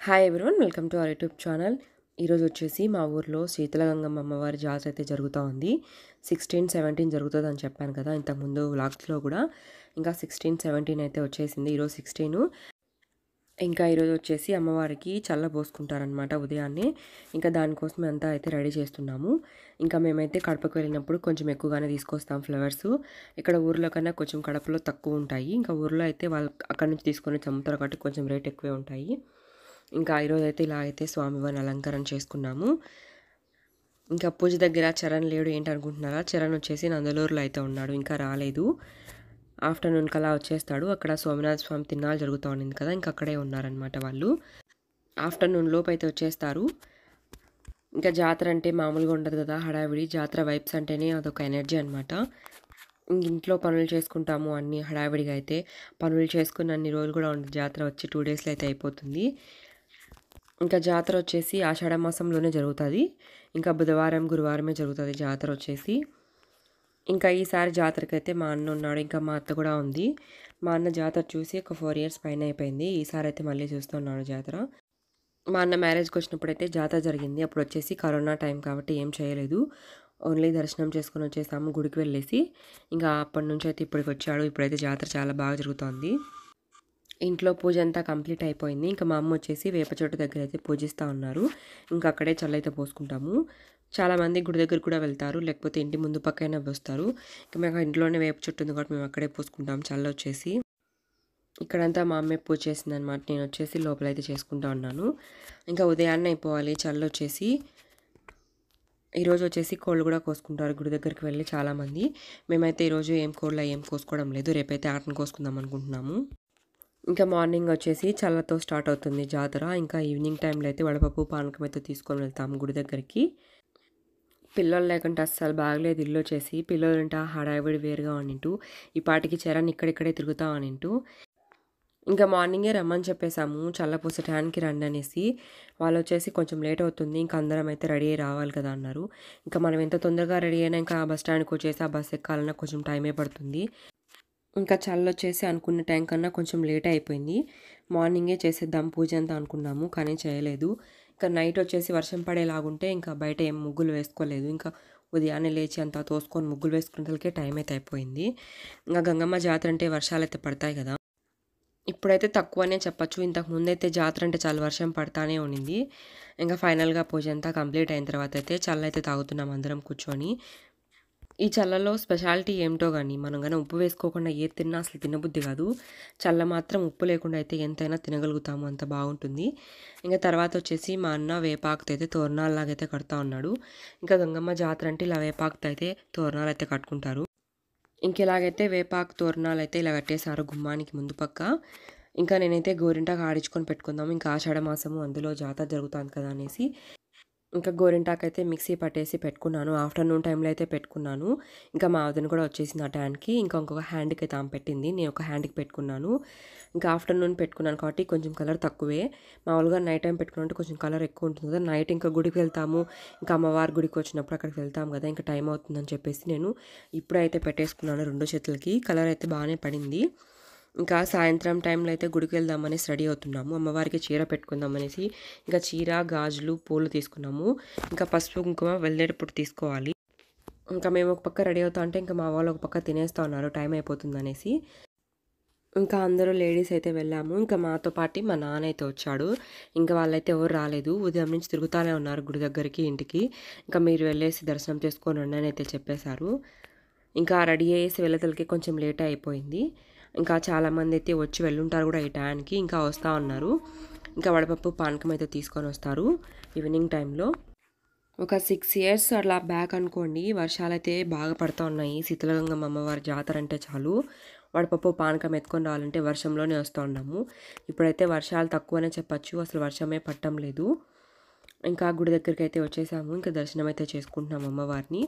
Hi everyone, welcome to our YouTube channel. ఈరోజు వచ్చేసి మా ఊర్లో శీతలగంగమ్మ అమ్మవారి జాతర అయితే జరుగుతూ ఉంది. 16, 17 జరుగుతుంది అని చెప్పాను కదా ఇంతకుముందు వ్లాగ్స్లో కూడా. ఇంకా 16, 17 అయితే వచ్చేసింది. ఈరోజు 16. ఇంకా ఈరోజు వచ్చేసి అమ్మవారికి చల్ల పోసుకుంటారనమాట ఉదయాన్నే. ఇంకా దానికోసమే అంతా అయితే రెడీ చేస్తున్నాము. ఇంకా మేమైతే కడపకు వెళ్ళినప్పుడు కొంచెం ఎక్కువగానే తీసుకొస్తాం ఫ్లవర్స్. ఇక్కడ ఊర్లో కన్నా కొంచెం కడపలో తక్కువ ఉంటాయి. ఇంకా ఊర్లో అయితే వాళ్ళు అక్కడి నుంచి తీసుకొని చమ్ముతారు కాబట్టి కొంచెం రేట్ ఎక్కువే ఉంటాయి. ఇంకా ఈరోజు అయితే ఇలా అయితే స్వామివారిని అలంకరణ చేసుకున్నాము. ఇంకా పూజ దగ్గర చరణ్ లేడు ఏంటి అనుకుంటున్నారా? చరణ్ వచ్చేసి నందలూరులో అయితే ఉన్నాడు, ఇంకా రాలేదు. ఆఫ్టర్నూన్ కలా వచ్చేస్తాడు. అక్కడ సోమనాథ స్వామి తిన్నాళ్ళు జరుగుతూ ఉండింది కదా, ఇంకా అక్కడే ఉన్నారనమాట వాళ్ళు. ఆఫ్టర్నూన్ లోపు అయితే వచ్చేస్తారు. ఇంకా జాతర అంటే మామూలుగా ఉండదు కదా, హడావిడి. జాతర వైబ్స్ అంటేనే అదొక ఎనర్జీ అనమాట. ఇంట్లో పనులు చేసుకుంటాము అన్ని హడావిడిగా. అయితే పనులు చేసుకున్న అన్ని రోజులు కూడా ఉండదు. జాతర వచ్చి 2 డేస్లో అయితే అయిపోతుంది. ఇంకా జాతర వచ్చేసి ఆషాఢ మాసంలోనే జరుగుతుంది. ఇంకా బుధవారం గురువారమే జరుగుతుంది జాతర వచ్చేసి. ఇంకా ఈసారి జాతరకి అయితే మా అన్న ఉన్నాడు, ఇంకా మా అత్త కూడా ఉంది. మా అన్న జాతర చూసి ఒక 4 years పైన అయిపోయింది. ఈసారి అయితే మళ్ళీ చూస్తున్నాడు జాతర. మా అన్న మ్యారేజ్కి వచ్చినప్పుడు అయితే జాతర జరిగింది. అప్పుడు వచ్చేసి కరోనా టైం కాబట్టి ఏం చేయలేదు. ఓన్లీ దర్శనం చేసుకొని వచ్చేసాము గుడికి వెళ్ళేసి. ఇంకా అప్పటి నుంచి అయితే ఇప్పటికి వచ్చాడు. ఇప్పుడైతే జాతర చాలా బాగా జరుగుతోంది. ఇంట్లో పూజ అంతా కంప్లీట్ అయిపోయింది. ఇంకా మా అమ్మ వచ్చేసి వేప చెట్టు దగ్గర అయితే పూజిస్తూ ఉన్నారు. ఇంకా అక్కడే చల్లైతే పోసుకుంటాము. చాలామంది గుడి దగ్గర కూడా వెళ్తారు, లేకపోతే ఇంటి ముందు పక్కైనా వస్తారు. ఇంకా మేము ఇంట్లోనే వేప చెట్టు ఉంది కాబట్టి మేము అక్కడే పోసుకుంటాం చల్ల వచ్చేసి. ఇక్కడంతా మా అమ్మే పూజ చేసింది అనమాట. నేను వచ్చేసి లోపలైతే చేసుకుంటా ఉన్నాను. ఇంకా ఉదయాన్నే అయిపోవాలి చల్ల వచ్చేసి. ఈరోజు వచ్చేసి కోళ్ళు కూడా కోసుకుంటారు గుడి దగ్గరికి వెళ్ళి చాలామంది. మేమైతే ఈరోజు ఏం కోళ్ళ ఏం కోసుకోవడం లేదు. రేపైతే ఆటను కోసుకుందాం అనుకుంటున్నాము. ఇంకా మార్నింగ్ వచ్చేసి చల్లతో స్టార్ట్ అవుతుంది జాతర. ఇంకా ఈవినింగ్ టైంలో అయితే వడపప్పు పానకం అయితే తీసుకొని వెళ్తాము గుడి దగ్గరికి. పిల్లలు లేకుంటే అస్సలు బాగలేదు ఇల్లు వచ్చేసి. పిల్లలుంటే హడావిడి వేరుగా అనింటూ ఈ పాటికి చరణ్ ఇక్కడిక్కడే తిరుగుతా అనింటూ. ఇంకా మార్నింగే రమ్మని చెప్పేశాము చల్లపూస టైంకి రండి అనేసి. వాళ్ళు వచ్చేసి కొంచెం లేట్ అవుతుంది, ఇంకా అందరం అయితే రెడీ అయ్యి రావాలి కదా అన్నారు. ఇంకా మనం ఎంత తొందరగా రెడీ అయినా ఇంకా బస్ స్టాండ్కి వచ్చేసి ఆ బస్ ఎక్కాలన్నా కొంచెం టైమే పడుతుంది. ఇంకా చల్లొచ్చేసి అనుకున్న టైం కన్నా కొంచెం లేట్ అయిపోయింది. మార్నింగే చేసేద్దాం పూజ అంతా అనుకున్నాము, కానీ చేయలేదు. ఇంకా నైట్ వచ్చేసి వర్షం పడేలాగుంటే ఇంకా బయట ఏం ముగ్గులు వేసుకోలేదు. ఇంకా ఉదయాన్నే లేచి అంతా తోసుకొని ముగ్గులు వేసుకునేందుకే టైం అయితే అయిపోయింది. ఇంకా గంగమ్మ జాతర అంటే వర్షాలు అయితే పడతాయి కదా. ఇప్పుడైతే తక్కువనే చెప్పచ్చు. ఇంతకు ముందైతే జాతర అంటే చాలా వర్షం పడతానే ఉండింది. ఇంకా ఫైనల్గా పూజ అంతా కంప్లీట్ అయిన తర్వాత అయితే చల్లైతే తాగుతున్నాం అందరం కూర్చొని. ఈ చల్లలో స్పెషాలిటీ ఏమిటో కానీ మనం కానీ ఉప్పు వేసుకోకుండా ఏది తిన్నా అసలు తినబుద్ధి కాదు. చల్ల మాత్రం ఉప్పు లేకుండా అయితే ఎంతైనా తినగలుగుతాము, అంత బాగుంటుంది. ఇంకా తర్వాత వచ్చేసి మా అన్న వేపాకుతో అయితే తోరణాలలాగైతే కడతా ఉన్నాడు. ఇంకా గంగమ్మ జాతర అంటే ఇలా వేపాకుతో అయితే తోరణాలు అయితే కట్టుకుంటారు. ఇంకెలాగైతే వేపాకు తోరణాలు అయితే ఇలా కట్టేశారు గుమ్మానికి ముందు పక్క. ఇంకా నేనైతే గోరింటాకు ఆడించుకొని పెట్టుకుందాము, ఇంకా ఆషాఢ మాసము అందులో జాతర జరుగుతుంది కదా అనేసి. ఇంకా గోరింటాకు అయితే మిక్సీ పట్టేసి పెట్టుకున్నాను. ఆఫ్టర్నూన్ టైంలో అయితే పెట్టుకున్నాను. ఇంకా మా వదిన కూడా వచ్చేసింది ఆ టైంకి. ఇంకా ఇంకొక హ్యాండ్కి అయితే ఆమె పెట్టింది, నేను ఒక హ్యాండ్కి పెట్టుకున్నాను. ఇంకా ఆఫ్టర్నూన్ పెట్టుకున్నాను కాబట్టి కొంచెం కలర్ తక్కువే. మామూలుగా నైట్ టైం పెట్టుకున్నట్టు కొంచెం కలర్ ఎక్కువ ఉంటుంది కదా. నైట్ ఇంకా గుడికి వెళ్తాము, ఇంకా అమ్మవారి గుడికి వచ్చినప్పుడు అక్కడికి వెళ్తాం కదా, ఇంకా టైం అవుతుందని చెప్పేసి నేను ఇప్పుడైతే పెట్టేసుకున్నాను 2 చేతులకి. కలర్ అయితే బాగానే పడింది. ఇంకా సాయంత్రం టైంలో అయితే గుడికి వెళ్దామనేసి రెడీ అవుతున్నాము. అమ్మవారికి చీర పెట్టుకుందామనేసి ఇంకా చీర గాజులు పూలు తీసుకున్నాము. ఇంకా పసుపు కుంకుమ వెళ్ళేటప్పుడు తీసుకోవాలి. ఇంకా మేము ఒక పక్క రెడీ అవుతా అంటే ఇంకా మా వాళ్ళు ఒక పక్క తినేస్తూ ఉన్నారు టైం అయిపోతుంది అనేసి. ఇంకా అందరూ లేడీస్ అయితే వెళ్ళాము. ఇంకా మాతో పాటు మా నాన్న అయితే వచ్చాడు. ఇంకా వాళ్ళైతే ఎవరు రాలేదు, ఉదయం నుంచి తిరుగుతూనే ఉన్నారు గుడి దగ్గరికి ఇంటికి. ఇంకా మీరు వెళ్ళేసి దర్శనం చేసుకొని రండి అని అయితే చెప్పేశారు. ఇంకా రెడీ అయ్యేసి వెళ్ళతలకి కొంచెం లేట్ అయిపోయింది. ఇంకా చాలామంది అయితే వచ్చి వెళ్ళుంటారు కూడా ఈ టైంకి. ఇంకా వస్తూ ఉన్నారు. ఇంకా వడపప్పు పానకం అయితే తీసుకొని వస్తారు ఈవినింగ్ టైంలో. ఒక 6 years అట్లా బ్యాక్ అనుకోండి, వర్షాలు అయితే బాగా పడుతూ ఉన్నాయి. శీతలగంగమ్మ అమ్మవారి జాతర అంటే చాలు వడపప్పు పానకం ఎత్తుకొని రావాలంటే వర్షంలోనే వస్తూ ఉన్నాము. ఇప్పుడైతే వర్షాలు తక్కువనే చెప్పచ్చు, అసలు వర్షమే పట్టడం లేదు. ఇంకా గుడి దగ్గరికి అయితే వచ్చేసాము. ఇంకా దర్శనం అయితే చేసుకుంటున్నాము అమ్మవారిని.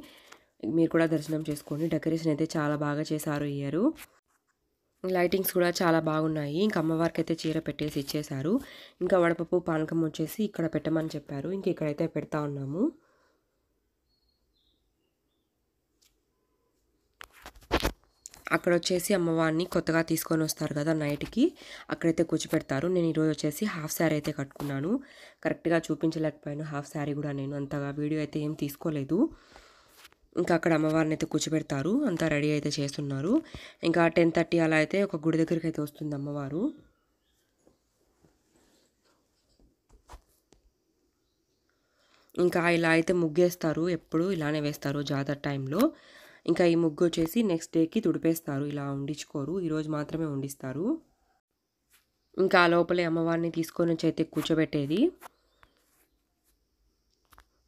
మీరు కూడా దర్శనం చేసుకోండి. డెకరేషన్ అయితే చాలా బాగా చేశారు ఈ ఇయర్. లైటింగ్స్ కూడా చాలా బాగున్నాయి. ఇంకా అమ్మవారికి అయితే చీర పెట్టేసి ఇచ్చేశారు. ఇంకా వడపప్పు పానకం వచ్చేసి ఇక్కడ పెట్టమని చెప్పారు. ఇంక ఇక్కడైతే పెడతా ఉన్నాము. అక్కడ వచ్చేసి అమ్మవారిని కొత్తగా తీసుకొని వస్తారు కదా నైట్కి, అక్కడైతే కూర్చోపెడతారు. నేను ఈరోజు వచ్చేసి హాఫ్ శారీ అయితే కట్టుకున్నాను. కరెక్ట్గా చూపించలేకపోయాను హాఫ్ శారీ కూడా, నేను అంతగా వీడియో అయితే ఏం తీసుకోలేదు. ఇంకా అక్కడ అమ్మవారిని అయితే కూర్చోబెడతారు. అంతా రెడీ అయితే చేస్తున్నారు. ఇంకా 10:30 అలా అయితే ఒక గుడి దగ్గరికి అయితే వస్తుంది అమ్మవారు. ఇంకా ఇలా అయితే ముగ్గేస్తారు, ఎప్పుడు ఇలానే వేస్తారు జాతర టైంలో. ఇంకా ఈ ముగ్గు వచ్చేసి నెక్స్ట్ డేకి తుడిపేస్తారు, ఇలా ఉండించుకోరు, ఈరోజు మాత్రమే ఉండిస్తారు. ఇంకా లోపలే అమ్మవారిని తీసుకొని వచ్చి అయితే కూర్చోబెట్టేది.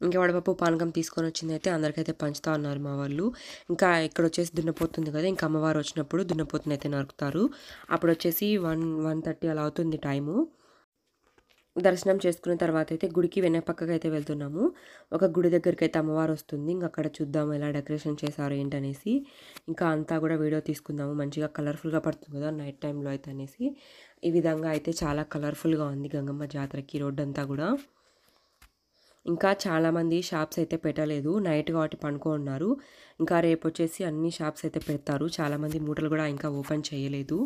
ఇంకా వడపప్పు పానకం తీసుకొని వచ్చింది అయితే అందరికైతే పంచుతా ఉన్నారు మా వాళ్ళు. ఇంకా ఇక్కడ వచ్చేసి దున్నపోతుంది కదా, ఇంకా అమ్మవారు వచ్చినప్పుడు దున్నపోతుని అయితే నరుకుతారు. అప్పుడు వచ్చేసి 1:30 అలా అవుతుంది టైము. దర్శనం చేసుకున్న తర్వాత అయితే గుడికి వెనపక్కకి అయితే వెళ్తున్నాము. ఒక గుడి దగ్గరికి అయితే అమ్మవారు వస్తుంది. ఇంకా అక్కడ చూద్దాము ఎలా డెకరేషన్ చేశారు ఏంటనేసి. ఇంకా అంతా కూడా వీడియో తీసుకుందాము, మంచిగా కలర్ఫుల్గా పడుతుంది కదా నైట్ టైంలో అయితే అనేసి. ఈ విధంగా అయితే చాలా కలర్ఫుల్గా ఉంది గంగమ్మ జాతరకి రోడ్డు అంతా కూడా. ఇంకా చాలామంది షాప్స్ అయితే పెట్టలేదు, నైట్ కాబట్టి పనుకోన్నారు. ఇంకా రేపు వచ్చేసి అన్ని షాప్స్ అయితే పెడతారు. చాలామంది మూటలు కూడా ఇంకా ఓపెన్ చేయలేదు.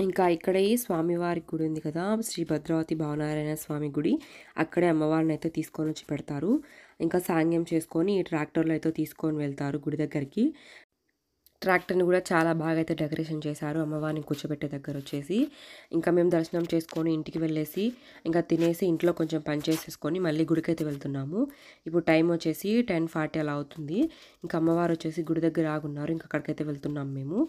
ఇంకా ఇక్కడే స్వామివారి గుడి ఉంది కదా, శ్రీ భద్రావతి భావనారాయణ స్వామి గుడి. అక్కడే అమ్మవారిని అయితే తీసుకొని వచ్చి పెడతారు. ఇంకా సాంగ్యం చేసుకొని ఈ ట్రాక్టర్లో అయితే తీసుకొని వెళ్తారు గుడి దగ్గరికి. ట్రాక్టర్ని కూడా చాలా బాగా అయితే డెకరేషన్ చేశారు అమ్మవారిని కూర్చోబెట్టే దగ్గర వచ్చేసి. ఇంకా మేము దర్శనం చేసుకొని ఇంటికి వెళ్ళేసి ఇంకా తినేసి ఇంట్లో కొంచెం పని చేసేసుకొని మళ్ళీ గుడికి అయితే వెళ్తున్నాము. ఇప్పుడు టైం వచ్చేసి 10:40 అలా అవుతుంది. ఇంకా అమ్మవారు వచ్చేసి గుడి దగ్గర ఆగున్నారు. ఇంకా అక్కడికైతే వెళ్తున్నాము మేము.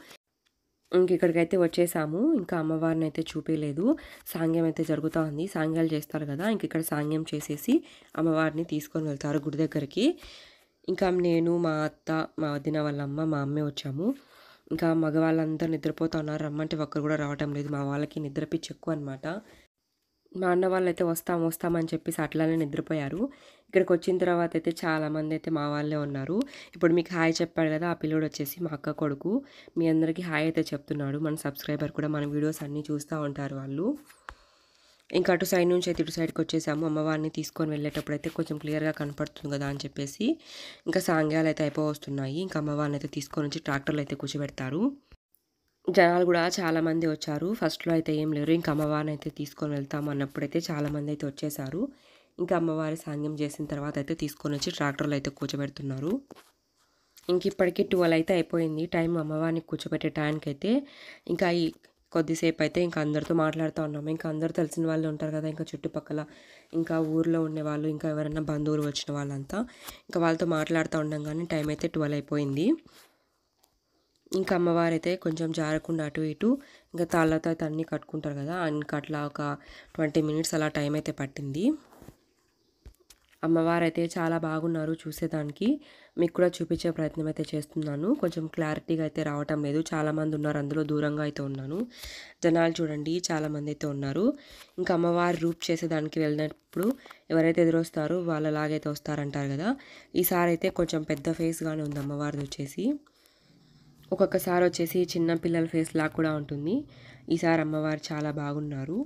ఇంక ఇక్కడికైతే వచ్చేసాము. ఇంకా అమ్మవారిని అయితే చూపించలేదు, సాంగ్యం అయితే జరుగుతూ ఉంది. సాంగ్యాలు చేస్తారు కదా, ఇంక ఇక్కడ సాంగ్యం చేసేసి అమ్మవారిని తీసుకొని వెళ్తారు గుడి దగ్గరికి. ఇంకా నేను, మా అత్త, మా వదిన వాళ్ళ అమ్మ, మా అమ్మే వచ్చాము. ఇంకా మగవాళ్ళంతా నిద్రపోతూ ఉన్నారు, రమ్మంటే ఒక్కరు కూడా రావటం లేదు. మా వాళ్ళకి నిద్ర పిచ్చి ఎక్కువ అనమాట. మా అన్న వాళ్ళు అయితే వస్తామని చెప్పేసి అట్లానే నిద్రపోయారు. ఇక్కడికి వచ్చిన తర్వాత అయితే చాలామంది అయితే మా వాళ్ళే ఉన్నారు. ఇప్పుడు మీకు హాయ్ చెప్పాడు కదా, ఆ పిల్లోడు వచ్చేసి మా అక్క కొడుకు. మీ అందరికీ హాయ్ అయితే చెప్తున్నాడు. మన సబ్స్క్రైబర్ కూడా మన వీడియోస్ అన్నీ చూస్తూ ఉంటారు వాళ్ళు. ఇంకా అటు సైడ్ నుంచి అయితే ఇటు సైడ్కి వచ్చేసాము. అమ్మవారిని తీసుకొని వెళ్ళేటప్పుడు అయితే కొంచెం క్లియర్గా కనపడుతుంది కదా అని చెప్పేసి ఇంకా సాంగ్యాలు అయితే అయిపోవస్తున్నాయి. ఇంకా అమ్మవారిని అయితే తీసుకొని వచ్చి ట్రాక్టర్లో అయితే కూర్చోబెడతారు. జనాలు కూడా చాలామంది వచ్చారు. ఫస్ట్లో అయితే ఏం లేరు. ఇంకా అమ్మవారిని అయితే తీసుకొని వెళ్తాము అన్నప్పుడైతే చాలామంది అయితే వచ్చేసారు. ఇంకా అమ్మవారి సాంగ్యం చేసిన తర్వాత అయితే తీసుకొని వచ్చి ట్రాక్టర్లో అయితే కూర్చోబెడుతున్నారు. ఇంక ఇప్పటికీ 12 అయితే అయిపోయింది టైం. అమ్మవారిని కూర్చోబెట్టే టైంకి అయితే ఇంకా ఈ కొద్దిసేపు అయితే ఇంకా అందరితో మాట్లాడుతూ ఉన్నాము. ఇంకా అందరూ తెలిసిన వాళ్ళు ఉంటారు కదా, ఇంకా చుట్టుపక్కల ఇంకా ఊర్లో ఉండేవాళ్ళు, ఇంకా ఎవరైనా బంధువులు వచ్చిన వాళ్ళంతా ఇంకా వాళ్ళతో మాట్లాడుతూ ఉండం. కానీ టైం అయితే 12 అయిపోయింది. ఇంకా అమ్మవారు అయితే కొంచెం జారకుండా అటు ఇటు ఇంకా తాళ్ళతో అయితే అన్నీ కట్టుకుంటారు కదా, ఇంకా అట్లా ఒక 20 మినిట్స్ అలా టైం అయితే పట్టింది. అమ్మవారు అయితే చాలా బాగున్నారు చూసేదానికి. మీకు కూడా చూపించే ప్రయత్నం అయితే చేస్తున్నాను. కొంచెం క్లారిటీగా అయితే రావటం లేదు, చాలామంది ఉన్నారు, అందులో దూరంగా అయితే ఉన్నాను. జనాలు చూడండి చాలామంది అయితే ఉన్నారు. ఇంకా అమ్మవారు రూప్ చేసేదానికి వెళ్ళినప్పుడు ఎవరైతే ఎదురొస్తారో వాళ్ళలాగైతే వస్తారంటారు కదా, ఈసారి అయితే కొంచెం పెద్ద ఫేస్గానే ఉంది అమ్మవారిది వచ్చేసి. ఒక్కొక్కసారి వచ్చేసి చిన్న పిల్లల ఫేస్ లాగా కూడా ఉంటుంది. ఈసారి అమ్మవారు చాలా బాగున్నారు.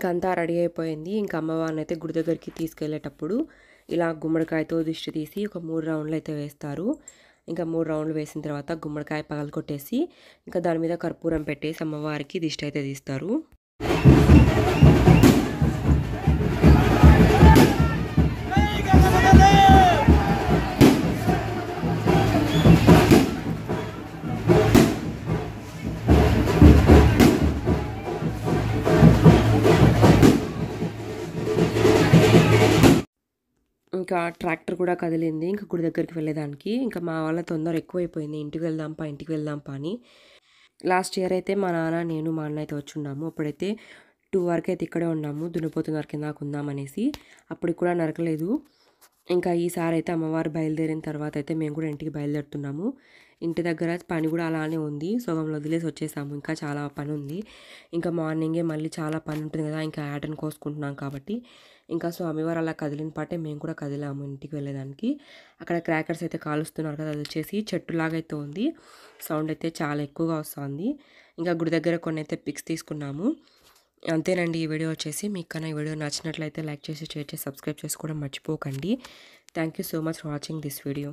ఇంకా అంతా రెడీ అయిపోయింది. ఇంకా అమ్మవారిని అయితే గుడి దగ్గరికి తీసుకెళ్ళేటప్పుడు ఇలా గుమ్మడికాయతో దిష్టి తీసి ఒక 3 రౌండ్లు అయితే వేస్తారు. ఇంకా 3 రౌండ్లు వేసిన తర్వాత గుమ్మడికాయ పగలగొట్టేసి ఇంకా దాని మీద కర్పూరం పెట్టేసి అమ్మవారికి దిష్టి అయితే తీస్తారు. ఇంకా ట్రాక్టర్ కూడా కదిలింది ఇంకా గుడి దగ్గరికి వెళ్ళేదానికి. ఇంకా మా వాళ్ళ తొందర ఎక్కువైపోయింది. ఇంటికి వెళ్దాంపా అని. లాస్ట్ ఇయర్ అయితే మా నాన్న, నేను, మా అన్న అయితే వచ్చున్నాము. అప్పుడైతే 2 వరకు అయితే ఇక్కడే ఉన్నాము. దున్నపోతు నరికిందాక ఉందామనేసి. అప్పటికి కూడా నరకలేదు. ఇంకా ఈసారి అయితే అమ్మవారు బయలుదేరిన తర్వాత అయితే మేము కూడా ఇంటికి బయలుదేరుతున్నాము. ఇంటి దగ్గర పని కూడా అలానే ఉంది. సగంలో వదిలేసి వచ్చేసాము. ఇంకా చాలా పని ఉంది. ఇంకా మార్నింగే మళ్ళీ చాలా పని ఉంటుంది కదా, ఇంకా యాటను కోసుకుంటున్నాం కాబట్టి ఇంకా స్వామివారు అలా కదిలిన పాటే మేము కూడా కదిలాము ఇంటికి వెళ్ళేదానికి. అక్కడ క్రాకర్స్ అయితే కాలుస్తున్నారు కదా, అది వచ్చేసి చెట్టులాగా అయితే ఉంది. సౌండ్ అయితే చాలా ఎక్కువగా వస్తుంది. ఇంకా గుడి దగ్గర కొన్ని అయితే పిక్స్ తీసుకున్నాము. అంతేనండి ఈ వీడియో వచ్చేసి. మీకు కన్నా ఈ వీడియో నచ్చినట్లయితే లైక్ చేసి, షేర్ చేసి, సబ్స్క్రైబ్ చేసుకోవడం మర్చిపోకండి. Thank you so much for watching this video.